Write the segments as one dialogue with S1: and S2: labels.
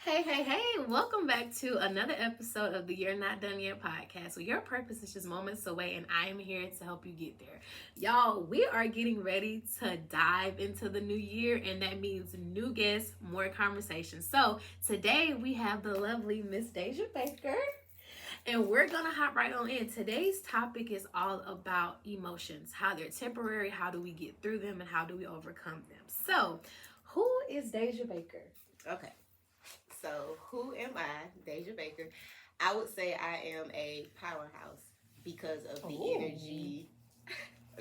S1: Hey, welcome back to another episode of the You're Not Done Yet podcast. So your purpose is just moments away, and I am here to help you get there. Y'all, we are getting ready to dive into the new year, and that means new guests, more conversations. So today we have the lovely Miss Deja Baker. And we're going to hop right on in. Today's topic is all about emotions, how they're temporary, how do we get through them, and how do we overcome them. So, who is Deja Baker?
S2: Okay. So, who am I, Deja Baker? I would say I am a powerhouse because of the energy,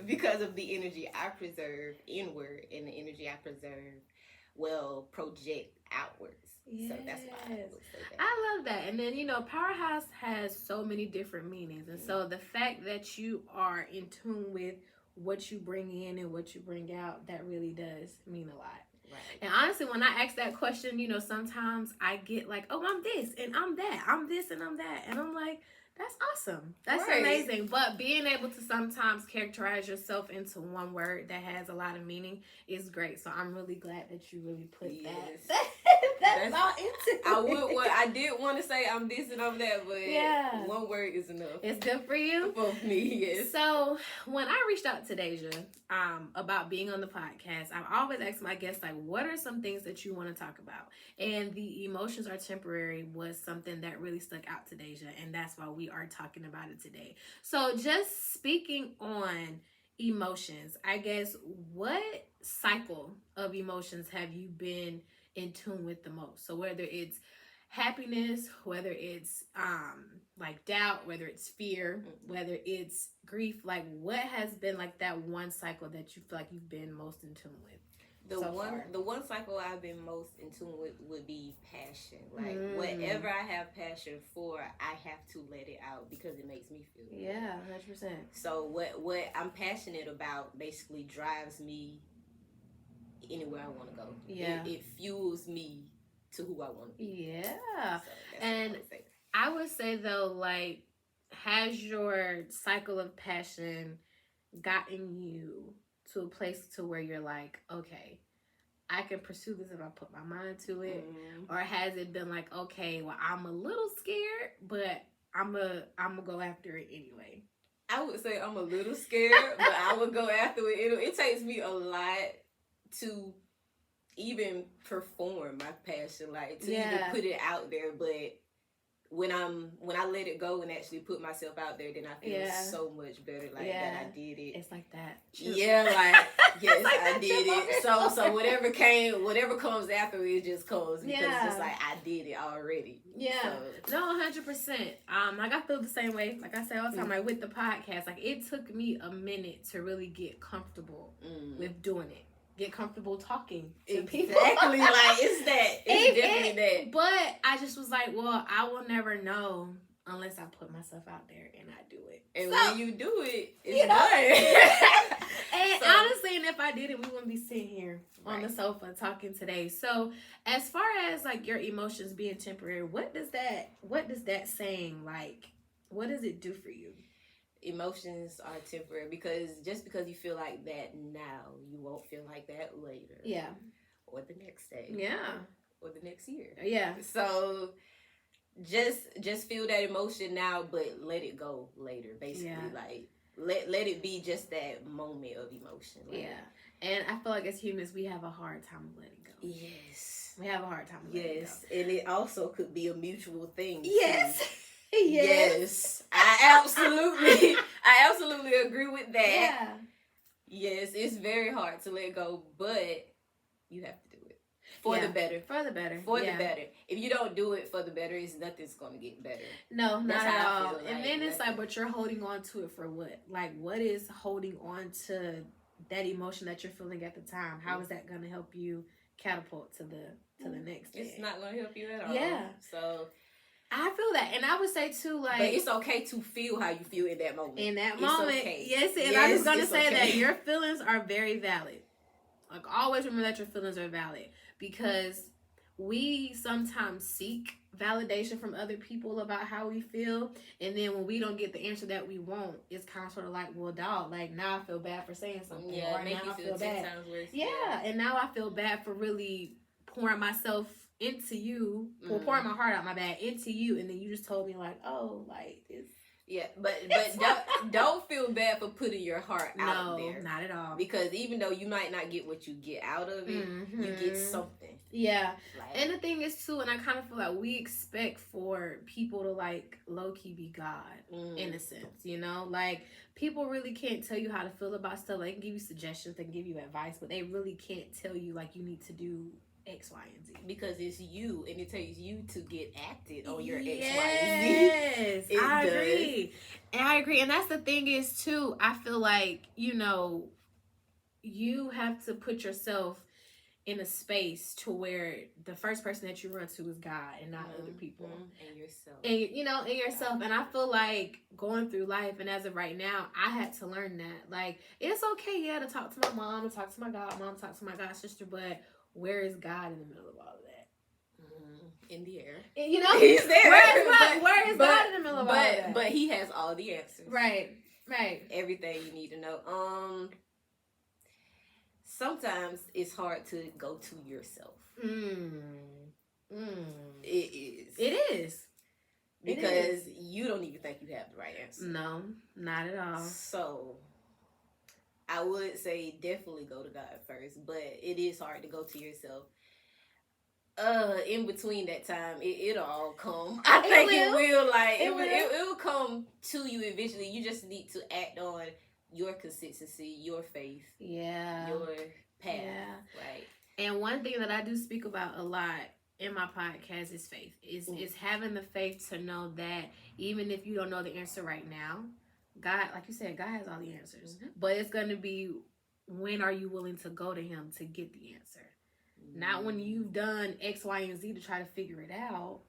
S2: because of the energy I preserve inward and the energy I preserve project outwards.
S1: Yes.
S2: So that's why I would say that.
S1: I love that. And then, powerhouse has so many different meanings. And so the fact that you are in tune with what you bring in and what you bring out, that really does mean a lot.
S2: Right.
S1: And honestly, when I ask that question, sometimes I get like, oh, I'm this and I'm that. I'm this and I'm that. And I'm like, that's awesome. That's amazing. But being able to sometimes characterize yourself into one word that has a lot of meaning is great. So I'm really glad that you really put that. That's all into it.
S2: I did want to say I'm this and I'm that, but one word is enough.
S1: It's good for you?
S2: For me, yes.
S1: So when I reached out to Deja about being on the podcast, I've always asked my guests, like, what are some things that you want to talk about? And the emotions are temporary was something that really stuck out to Deja, and that's why we are talking about it today. So just speaking on emotions, I guess, what cycle of emotions have you been in tune with the most? So whether it's happiness, whether it's like doubt, whether it's fear, whether it's grief, like what has been like that one cycle that you feel like you've been most in tune with?
S2: The one cycle I've been most in tune with would be passion. Like whatever I have passion for, I have to let it out because it makes me feel good.
S1: Yeah, 100%.
S2: So what I'm passionate about basically drives me anywhere I want to go.
S1: Yeah.
S2: It fuels me to who I want to be.
S1: Yeah.
S2: So
S1: and I would say though, like, has your cycle of passion gotten you to a place to where you're like, okay, I can pursue this if I put my mind to it? Or has it been like, okay, well, I'm a little scared, but I'm gonna go after it anyway?
S2: I would say I'm a little scared, but I would go after it. It takes me a lot to even perform my passion, like to even put it out there. But when I let it go and actually put myself out there, then I feel so much better, like that I did it.
S1: It's like that.
S2: Yeah, like yes, like I did it. So whatever comes after it just comes because it's just like I did it already.
S1: Yeah. So. No, 100%. Like I feel the same way. Like I say all the time, like with the podcast, like it took me a minute to really get comfortable with doing it. Get comfortable talking to people.
S2: Exactly, like it's definitely that.
S1: But I just was like, well, I will never know unless I put myself out there and I do it.
S2: And when you do it, it's done.
S1: And honestly, and if I didn't, we wouldn't be sitting here on the sofa talking today. So as far as like your emotions being temporary, what does that saying, like, what does it do for you?
S2: Emotions are temporary because just because you feel like that now, you won't feel like that later.
S1: Yeah.
S2: Or the next day.
S1: Yeah.
S2: Or the next year.
S1: Yeah.
S2: So just feel that emotion now, but let it go later. Basically, like let it be just that moment of emotion. Like,
S1: And I feel like as humans, we have a hard time letting go.
S2: Yes.
S1: We have a hard time letting go.
S2: And it also could be a mutual thing.
S1: Yes.
S2: Too. Yes. I absolutely agree with that.
S1: Yeah.
S2: Yes, it's very hard to let go, but you have to do it for the better.
S1: For the better.
S2: For the better. If you don't do it for the better, nothing's going to get better.
S1: No, not at all. And then it's like, but you're holding on to it for what? Like, what is holding on to that emotion that you're feeling at the time? How is that going to help you catapult to the next day?
S2: It's not going to help you at all.
S1: Yeah.
S2: So
S1: I feel that. And I would say too, like,
S2: but it's okay to feel how you feel in that moment.
S1: Okay. Yes, and I'm just gonna say that your feelings are very valid. Like, always remember that your feelings are valid, because we sometimes seek validation from other people about how we feel, and then when we don't get the answer that we want, it's kind of sort of like, well, dog, like, now I feel bad for saying something.
S2: Yeah,
S1: or
S2: make
S1: now
S2: you
S1: I
S2: feel 10
S1: bad.
S2: times worse.
S1: Yeah, and now I feel bad for really pouring myself into you, pouring my heart out, my bad, into you, and then you just told me like, oh, like it's.
S2: Yeah, but don't feel bad for putting your heart out there.
S1: No, not at all.
S2: Because even though you might not get what you get out of it, you get something.
S1: Yeah. Like, and the thing is too, and I kind of feel like we expect for people to like low key be God in a sense, you know? Like people really can't tell you how to feel about stuff. They can give you suggestions, they can give you advice, but they really can't tell you like you need to do X, Y, and Z.
S2: Because it's you, and it takes you to get acted on your X, Y,
S1: and Z.
S2: Yes,
S1: I agree. And I agree. And that's the thing is, too, I feel like, you know, you have to put yourself in a space to where the first person that you run to is God and not other people.
S2: And yourself.
S1: And, you know, and yourself. And I feel like going through life, and as of right now, I had to learn that. Like, it's okay, yeah, to talk to my mom, to talk to my godmom, to talk to my god sister, but where is God in the middle of all of that?
S2: In the air.
S1: You know?
S2: He's there.
S1: Where is God in the middle of all of that?
S2: But he has all the answers.
S1: Right.
S2: Everything you need to know. Sometimes it's hard to go to yourself. It is. Because you don't even think you have the right answer.
S1: No, not at all.
S2: So I would say definitely go to God first, but it is hard to go to yourself. In between that time, it'll all come. I think it will. Like it will come to you eventually. You just need to act on your consistency, your faith, your path. Right.
S1: And one thing that I do speak about a lot in my podcast is faith. Is having the faith to know that even if you don't know the answer right now, God, like you said, God has all the answers. But it's going to be, when are you willing to go to him to get the answer? Not when you've done X, Y, and Z to try to figure it out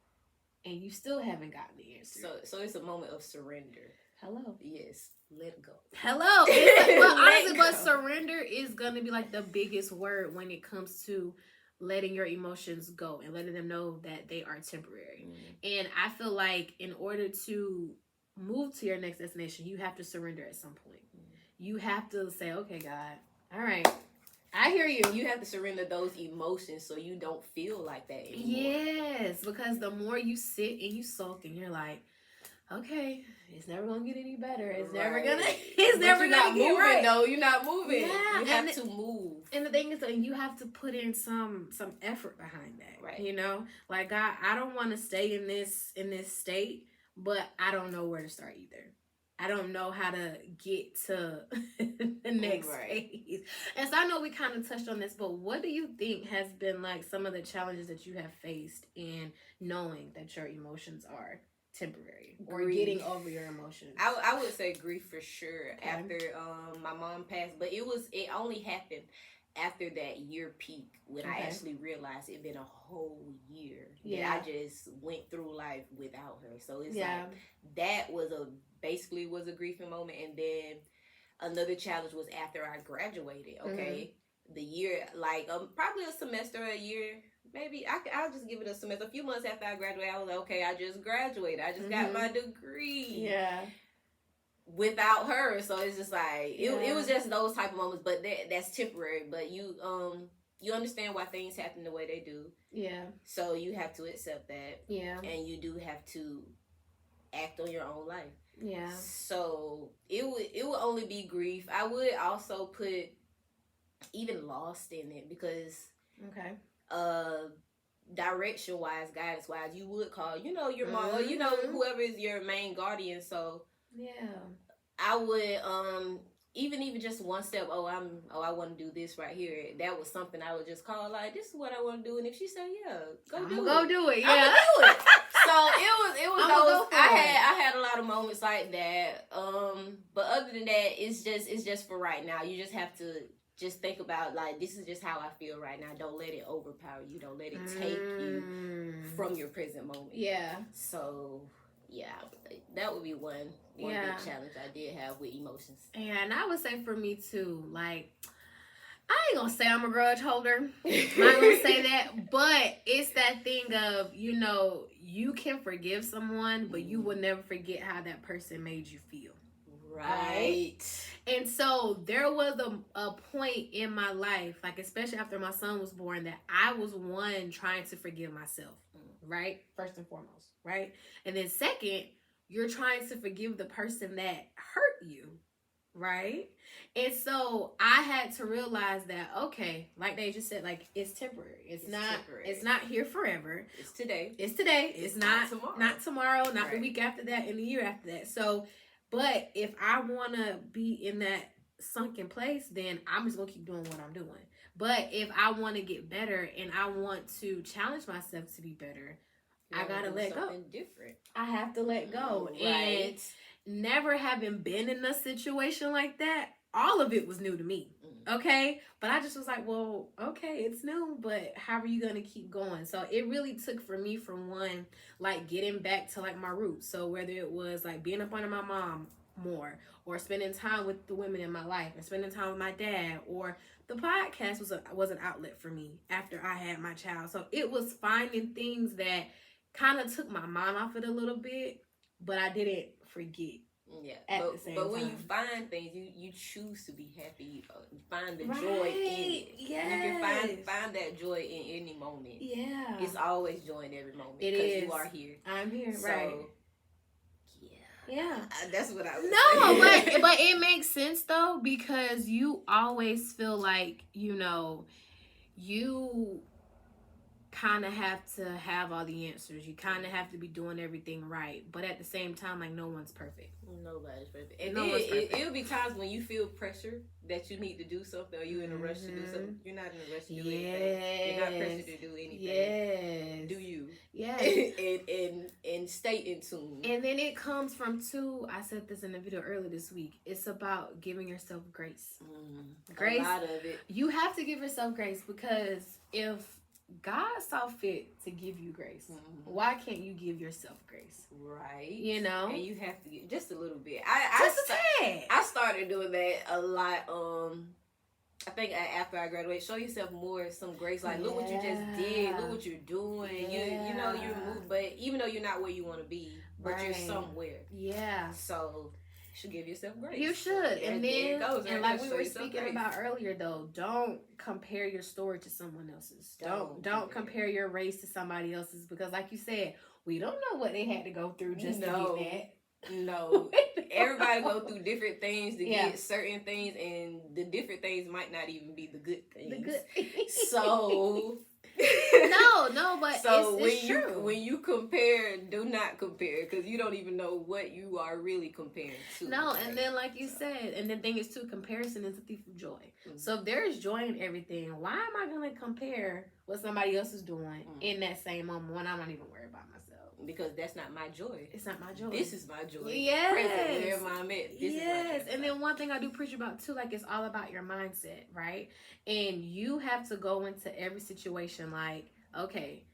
S1: and you still haven't gotten the answer.
S2: So it's a moment of surrender.
S1: Hello.
S2: Yes. Let go.
S1: Hello. Well, honestly, but surrender is going to be like the biggest word when it comes to letting your emotions go and letting them know that they are temporary. And I feel like in order to move to your next destination, you have to surrender at some point. You have to say, okay, God, all right, I hear you.
S2: You have to surrender those emotions so you don't feel like that anymore.
S1: Yes, because the more you sit and you sulk and you're like, okay, it's never gonna get any better. It's never gonna. It's never gonna get right.
S2: No, you're not moving.
S1: Yeah,
S2: you have to move.
S1: And the thing is that you have to put in some effort behind that.
S2: Right.
S1: You know, like God, I don't want to stay in this state, but I don't know where to start either. I don't know how to get to the next phase. And so I know we kind of touched on this, but what do you think has been like some of the challenges that you have faced in knowing that your emotions are temporary or getting over your emotions?
S2: I would say grief for sure. After my mom passed, but it only happened after that year peak when I actually realized it'd been a whole year that I just went through life without her. So it's like that was basically a grieving moment. And then another challenge was after I graduated. The year, like probably a semester, a year. Maybe I'll just give it a semester. A few months after I graduated, I was like, okay, I just graduated. I just got my degree.
S1: Yeah.
S2: Without her. So it's just like, it was just those type of moments. But that's temporary. But you understand why things happen the way they do. Yeah. So you have to accept that. Yeah. And you do have to act on your own life. Yeah. So it would only be grief. I would also put even lost in it because direction wise, guidance wise, you would call, your mom or whoever is your main guardian. So I would even just one step, I want to do this right here. That was something I would just call like, this is what I want to do. And if she said, go do it. Yeah. I'm gonna do it. So it was those. I had a lot of moments like that. But other than that, it's just for right now. You just have to just think about like, this is just how I feel right now. Don't let it overpower you. Don't let it take you from your present moment. Yeah. So that would be one big challenge I did have with emotions. Yeah, and I would say for me too, like, I ain't gonna say I'm a grudge holder. I'm not gonna say that, but it's that thing of, you can forgive someone, but you will never forget how that person made you feel. Right.
S1: And so there was a point in my life, like especially after my son was born, that I was one trying to forgive myself, right? First and foremost, right? And then second, you're trying to forgive the person that hurt you, right? And so I had to realize that, okay, like they just said, like it's temporary. It's not temporary. It's not here forever.
S2: It's today.
S1: It's today. It's not
S2: tomorrow.
S1: Not tomorrow, not the week after that, and the year after that. So, but if I want to be in that sunken place, then I'm just going to keep doing what I'm doing. But if I want to get better and I want to challenge myself to be better, I got to let go.
S2: Different.
S1: I have to let go.
S2: Right.
S1: And never having been in a situation like that, all of it was new to me. Okay? But I just was like, well, okay, it's new, but how are you going to keep going? So it really took for me from one, like getting back to like my roots. So whether it was like being up under my mom more, or spending time with the women in my life, or spending time with my dad, or the podcast was an outlet for me after I had my child. So it was finding things that kind of took my mind off it a little bit, but I didn't forget.
S2: Yeah,
S1: at the same
S2: but when
S1: time.
S2: you find things, you choose to be happy. You find the joy in it.
S1: Yes.
S2: You can find that joy in any moment.
S1: Yeah,
S2: it's always joy in every moment.
S1: It
S2: because
S1: is.
S2: You are here.
S1: I'm here,
S2: so,
S1: right?
S2: Yeah, that's what I would
S1: say.
S2: No,
S1: but it makes sense though, because you always feel like you kind of have to have all the answers. You kind of have to be doing everything right, but at the same time, like no one's perfect.
S2: Nobody's perfect. And it'll be times when you feel pressure that you need to do something, or you're in a rush to do something. You're not in a rush to do anything. You're not pressured to do anything.
S1: Yes.
S2: Do you?
S1: Yes.
S2: and stay in tune.
S1: And then it comes from I said this in the video earlier this week. It's about giving yourself grace. Grace.
S2: A lot of it.
S1: You have to give yourself grace, because if God saw fit to give you grace, why can't you give yourself grace?
S2: Right.
S1: And
S2: you have to get just a little bit.
S1: I
S2: started doing that a lot. I think after I graduated, show yourself some grace. Like, look what you just did. Look what you're doing. You know you're moved, but even though you're not where you want to be, but you're somewhere.
S1: Yeah.
S2: So you should give yourself grace.
S1: You should. And then,
S2: and
S1: like we were speaking about earlier, though, don't compare your story to someone else's. Don't compare your race to somebody else's, because like you said, we don't know what they had to go through just to get that.
S2: No, everybody go through different things to get certain things, and the different things might not even be the good things. So
S1: no, but
S2: so
S1: it's true.
S2: When you compare, do not compare, because you don't even know what you are really comparing to.
S1: No, and then like you said, and the thing is too, comparison is a thief of joy. So if there is joy in everything, why am I gonna compare what somebody else is doing in that same moment when I'm not even worried about myself?
S2: Because that's not my joy.
S1: It's not my joy.
S2: This is my joy.
S1: Yes.
S2: Present wherever I'm at. This is my joy.
S1: And then one thing I do preach about too, like, it's all about your mindset, right? And you have to go into every situation like, okay,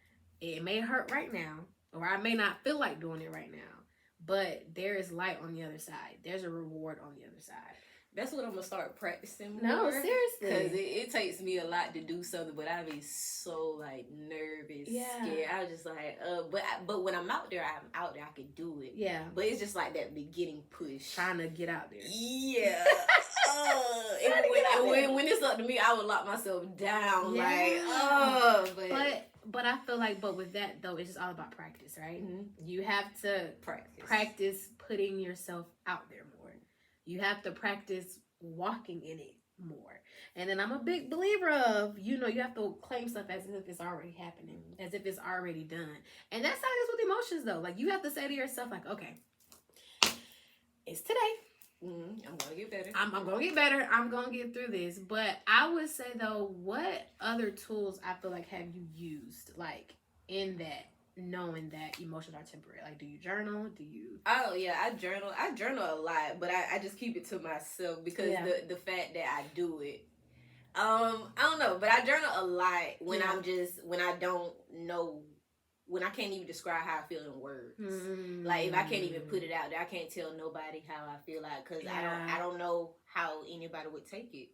S1: it may hurt right now, or I may not feel like doing it right now, but there is light on the other side. There's a reward on the other side.
S2: That's what I'm gonna start practicing more.
S1: No, seriously,
S2: because it takes me a lot to do something, but I be so like nervous, scared. I was just like, but when I'm out there, I can do it. Yeah, but it's just like that beginning push,
S1: trying to get out there.
S2: Yeah. When it's up to me, I would lock myself down. Yeah.
S1: But I feel like, with that though, it's just all about practice, right? You have to practice putting yourself out there more. You have to practice walking in it more. And then I'm a big believer of, you have to claim stuff as if it's already happening, as if it's already done. And that's how it is with emotions, though. Like, you have to say to yourself, like, okay, it's today.
S2: I'm going to get better.
S1: I'm going to get better. I'm going to get through this. But I would say, though, what other tools I feel like have you used, like, in that, knowing that emotions are temporary? Like, do you journal?
S2: Oh yeah, I journal a lot, but I just keep it to myself, because the fact that I do it, I don't know, but I journal a lot when when I don't know, when I can't even describe how I feel in words. Like, if I can't even put it out there, I can't tell nobody how I feel, like, because I don't know how anybody would take it,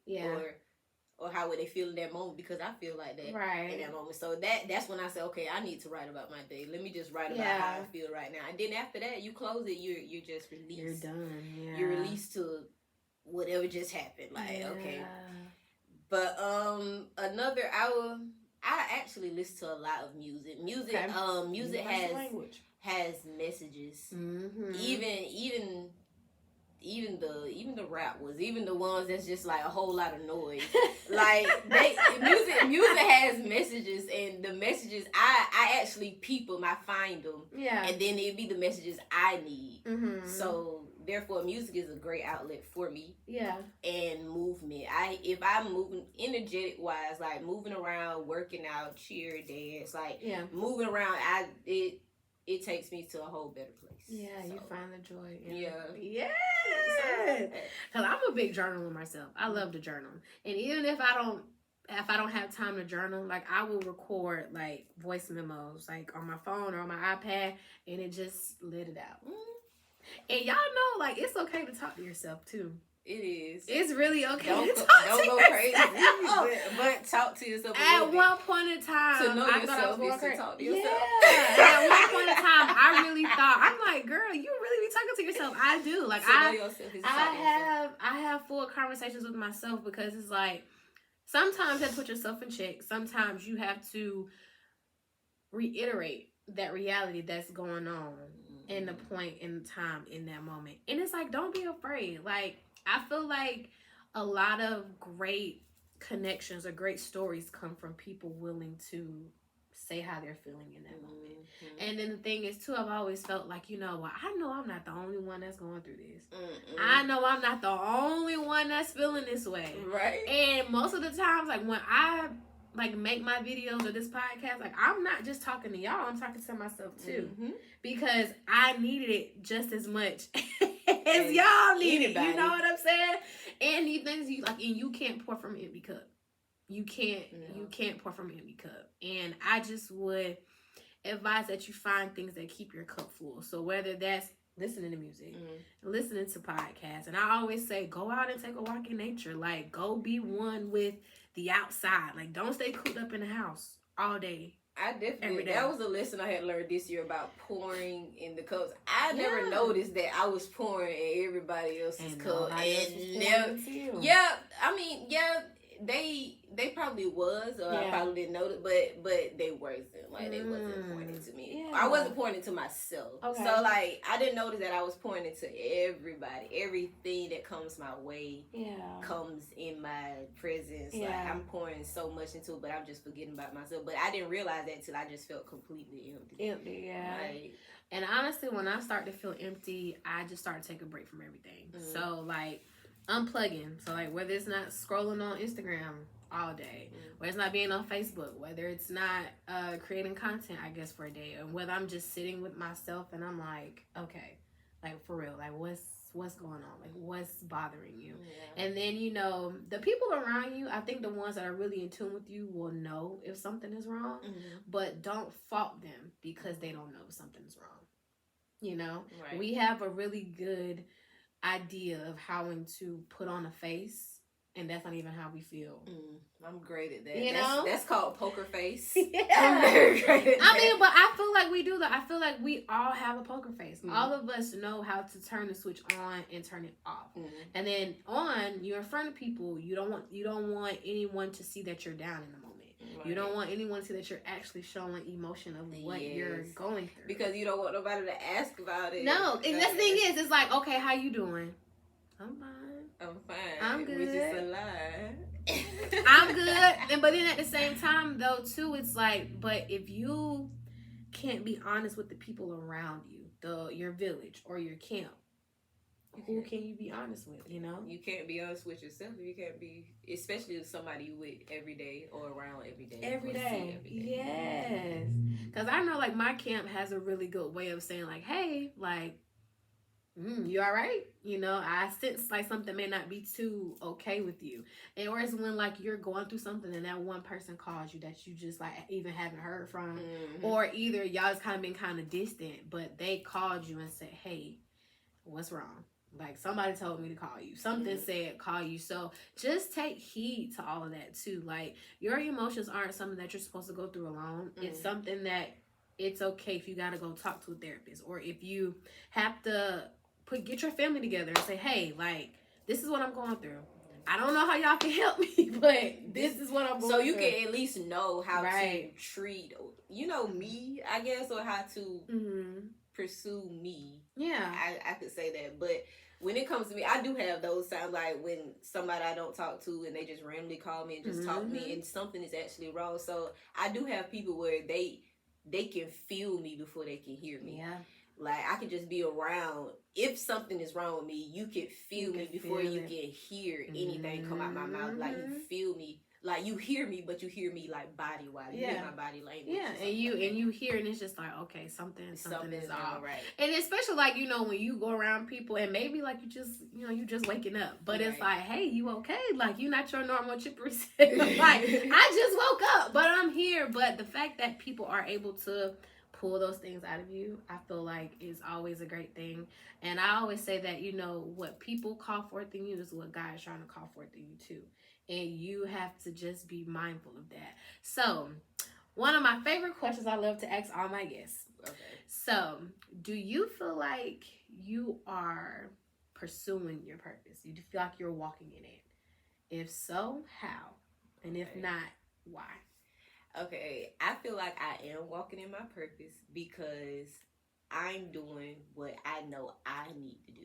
S2: or how would they feel in that moment, because I feel like that in that moment. So that's when I say, okay, I need to write about my day. Let me just write about how I feel right now. And then after that, you close it. You're just released.
S1: You're done. Yeah.
S2: You're released to whatever just happened. Like okay. But another hour. I actually listen to a lot of music. Music has messages. Mm-hmm. Even the rap ones, even the ones that's just like a whole lot of noise. Like music has messages, and the messages I actually peep them, I find them, and then it'd be the messages I need. Mm-hmm. So therefore, music is a great outlet for me. Yeah, and movement. If I'm moving energetic wise, like moving around, working out, cheer, dance, like moving around, it takes me to a whole better place. Yeah, so. You find the joy. Yeah.
S1: Because I'm a big journaler myself. I love to journal. And even if I don't have time to journal, like I will record like voice memos like on my phone or on my iPad, and it just let it out. And y'all know, like, it's okay to talk to yourself too.
S2: It is.
S1: It's really okay.
S2: Don't go crazy. But talk to yourself.
S1: At one point in time,
S2: to know yourself is to talk to yourself.
S1: Yeah. At one point in time, I really thought, I'm like, girl, you really be talking to yourself. I do. Like I have full conversations with myself, because it's like sometimes you have to put yourself in check. Sometimes you have to reiterate that reality that's going on in the point in time in that moment. And it's like, don't be afraid. Like, I feel like a lot of great connections or great stories come from people willing to say how they're feeling in that moment. And then the thing is too, I've always felt like, I know I'm not the only one that's going through this. I know I'm not the only one that's feeling this way. Right. And most of the times, like when I like make my videos or this podcast, like I'm not just talking to y'all, I'm talking to myself too. Because I needed it just as much as y'all need it. You know what I'm saying? And these things you can't pour from an empty cup. You can't pour from an empty cup. And I just would advise that you find things that keep your cup full. So whether that's listening to music, listening to podcasts, and I always say, go out and take a walk in nature. Like, go be one with the outside. Like, don't stay cooped up in the house all day.
S2: I definitely, that was a lesson I had learned this year about pouring in the cups. I never noticed that I was pouring in everybody else's cup. They probably was, or I probably didn't know it, but they wasn't. Like, they wasn't pouring to me. I wasn't pouring it to myself. Okay. So, like, I didn't notice that I was pouring it to everybody. Everything that comes my way comes in my presence. Like, I'm pouring so much into it, but I'm just forgetting about myself. But I didn't realize that till I just felt completely empty. Like,
S1: and honestly, when I start to feel empty, I just start to take a break from everything. So, like, unplugging. So, like, whether it's not scrolling on Instagram all day, whether it's not being on Facebook, whether it's not creating content, I guess, for a day, or whether I'm just sitting with myself and I'm like, okay, like, for real, like, what's going on? Like, what's bothering you? And then, the people around you, I think the ones that are really in tune with you will know if something is wrong, but don't fault them because they don't know if something's wrong. Right. We have a really good idea of how to put on a face, and that's not even how we feel.
S2: I'm great at that. That's called poker face. I'm
S1: very great at that. But I feel like we do that. I feel like we all have a poker face. All of us know how to turn the switch on and turn it off. And then on, you're in front of people. You don't want anyone to see that you're down in the moment. Right. You don't want anyone to see that you're actually showing emotion of what you're going through.
S2: Because you don't want nobody to ask about it.
S1: No, and the thing is, it's like, okay, how you doing? I'm fine.
S2: I'm good. Which is a lie.
S1: I'm good. But then at the same time, though, too, it's like, but if you can't be honest with the people around you, your village or your camp, who can you be honest with,
S2: You can't be honest with yourself. You can't be, especially with somebody you with every day or around every day.
S1: Every day. Yes. Because I know, like, my camp has a really good way of saying, like, hey, like, you all right? I sense like something may not be too okay with you. And or it's when like you're going through something and that one person calls you that you just like even haven't heard from. Or either y'all just kind of been kind of distant, but they called you and said, hey, what's wrong? Like, somebody told me to call you. Something said call you. So just take heed to all of that too. Like, your emotions aren't something that you're supposed to go through alone. It's something that it's okay if you got to go talk to a therapist, or if you have to get your family together and say, hey, like, this is what I'm going through. I don't know how y'all can help me, but this is what I'm going through.
S2: So you can at least know how to treat, me, I guess, or how to pursue me.
S1: Yeah.
S2: I could say that. But when it comes to me, I do have those times, like when somebody I don't talk to and they just randomly call me and just talk to me and something is actually wrong. So I do have people where they can feel me before they can hear me.
S1: Yeah.
S2: Like, I can just be around. If something is wrong with me, you can feel me before you can hear anything come out my mouth. Like, you feel me. Like, you hear me, but you hear me, like, body-wise. You hear my body language.
S1: Yeah, and you hear, and it's just like, okay, something is all
S2: right.
S1: And especially, like, when you go around people, and maybe, like, you just waking up. But it's like, hey, you okay? Like, you're not your normal chippery self. Like, I just woke up, but I'm here. But the fact that people are able to pull those things out of you, I feel like is always a great thing. And I always say that, what people call forth in you is what God is trying to call forth in you too. And you have to just be mindful of that. So, one of my favorite questions I love to ask all my guests.
S2: Okay.
S1: So, do you feel like you are pursuing your purpose? Do you feel like you're walking in it? If so, how? And if not, why?
S2: Okay, I feel like I am walking in my purpose because I'm doing what I know I need to do.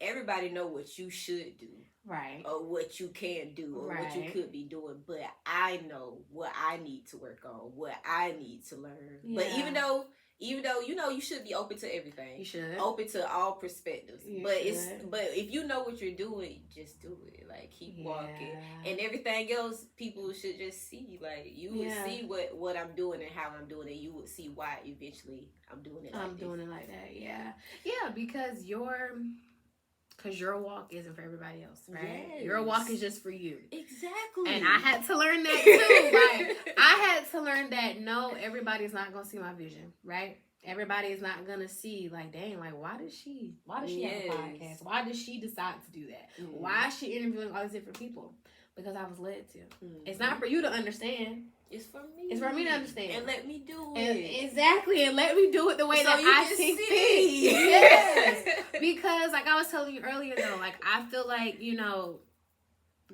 S2: Everybody know what you should do.
S1: Right.
S2: Or what you can do, or what you could be doing. But I know what I need to work on, what I need to learn. Yeah. But even though you should be open to everything. You should. Open to all perspectives. But if you know what you're doing, just do it. Like, keep walking. And everything else, people should just see. Like, you would see what I'm doing and how I'm doing it. You would see why eventually I'm doing it like
S1: doing it like that, yeah. Yeah, because your walk isn't for everybody else, right? Yes. Your walk is just for you.
S2: Exactly.
S1: And I had to learn that too. Like, I had to learn that no, everybody's not gonna see my vision, right? Everybody is not gonna see, like, dang, like, why does she have a podcast? Why does she decide to do that? Why is she interviewing all these different people? Because I was led to. It's not for you to understand.
S2: It's for me.
S1: It's for me to understand.
S2: And let me do it.
S1: Exactly. And let me do it the way that I see fit. Yes. Because, like I was telling you earlier, though, like, I feel like,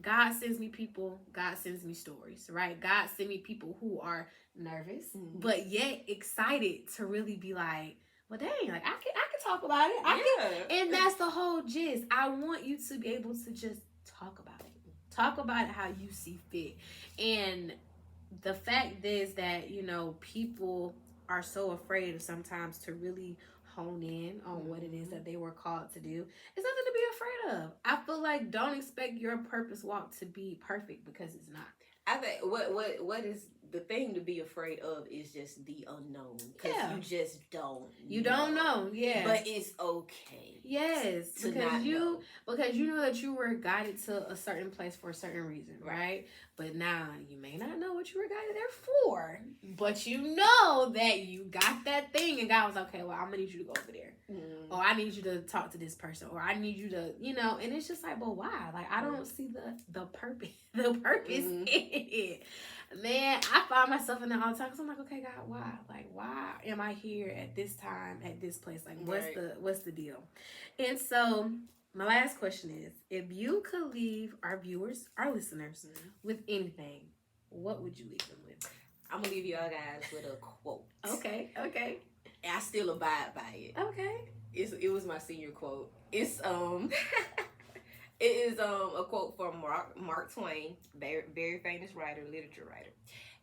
S1: God sends me people. God sends me stories, right? God sends me people who are nervous, but yet excited to really be like, well, dang, like, I can talk about it. And that's the whole gist. I want you to be able to just talk about it. Talk about it how you see fit. And the fact is that, people are so afraid of sometimes to really hone in on what it is that they were called to do. It's nothing to be afraid of. I feel like don't expect your purpose walk to be perfect, because it's not.
S2: I think what is the thing to be afraid of is just the unknown. Because you just don't know.
S1: You don't know, yeah.
S2: But it's okay.
S1: Yes, because you know that you were guided to a certain place for a certain reason, right? But now you may not know what you were guided there for, but you know that you got that thing, and God was okay. Well, I'm gonna need you to go over there, or I need you to talk to this person, or I need you to, and it's just like, but why? Like, I don't see the purpose, in it. Man, I find myself in that all the time, because I'm like, okay, God, why? Like, why am I here at this time, at this place? Like, what's the deal? And so, my last question is, if you could leave our listeners, with anything, what would you leave them with?
S2: I'm going to leave y'all guys with a quote.
S1: Okay.
S2: And I still abide by it.
S1: Okay.
S2: It was my senior quote. It's, it is a quote from Mark Twain, very, very famous literature writer.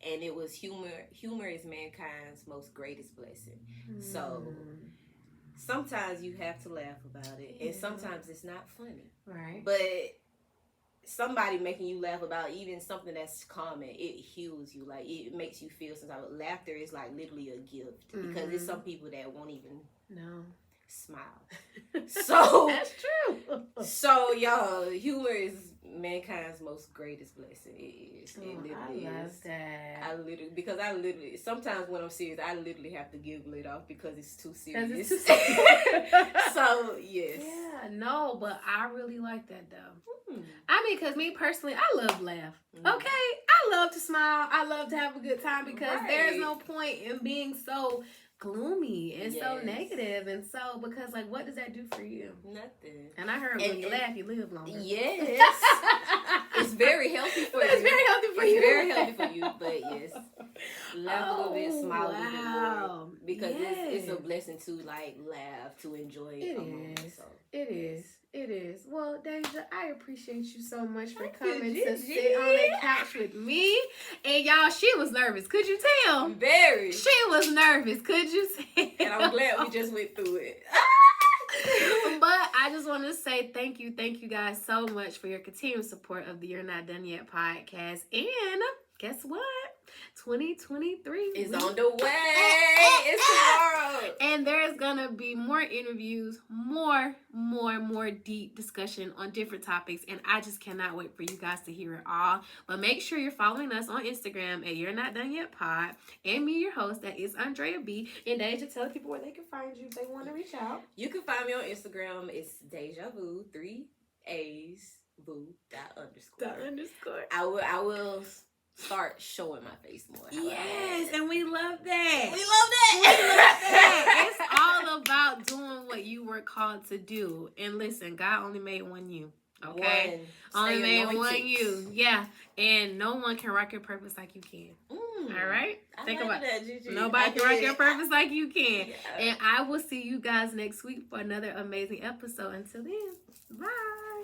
S2: And it was, humor is mankind's most greatest blessing. So sometimes you have to laugh about it, and sometimes it's not funny.
S1: Right.
S2: But somebody making you laugh about even something that's common, it heals you. Like, it makes you feel some type of laughter is like literally a gift, because there's some people that won't even smile. So
S1: that's true.
S2: So y'all, humor is mankind's most greatest blessing. It is. It literally
S1: I love
S2: is.
S1: that.
S2: I literally, sometimes when I'm serious, I literally have to giggle it off because it's too serious.
S1: It's too serious.
S2: So, yes.
S1: Yeah, no, but I really like that though. I mean, because me personally, I love laugh. Okay? I love to smile. I love to have a good time because there's no point in being so gloomy and so negative. And so, because, like, what does that do for you?
S2: Nothing.
S1: And I heard when you laugh, you live longer.
S2: Yes. It's very healthy for you.
S1: It's very healthy for you.
S2: It's very healthy for you, but yes. Laugh a little bit, smile a little bit more. Because it's a blessing to, like, laugh, to enjoy
S1: it.
S2: So.
S1: It is. It is. Well, Deja, I appreciate you so much for coming to sit on the couch with me. And y'all, she was nervous. Could you tell?
S2: Very.
S1: She was nervous. Could you tell?
S2: And I'm glad we just went through it.
S1: But I just want to say thank you guys so much for your continued support of the You're Not Done Yet podcast. And guess what? 2023
S2: is on the way. It's tomorrow.
S1: And there's gonna be more interviews, more deep discussion on different topics. And I just cannot wait for you guys to hear it all. But make sure you're following us on Instagram at You're Not Done Yet Pod. And me, your host, that is Andrea B. And Deja, tell people where they can find you if they want to reach out.
S2: You can find me on Instagram. It's Deja Vu, 3 A's, Vu, _. I will start showing my face more.
S1: Yes, and we love that.
S2: We love that.
S1: It's all about doing what you were called to do. And listen, God only made one you. Okay? Only made one you. Yeah. And no one can rock your purpose like you can. All right? Think about that, Gigi. Nobody can rock your purpose like you can. Yeah. And I will see you guys next week for another amazing episode. Until then, bye.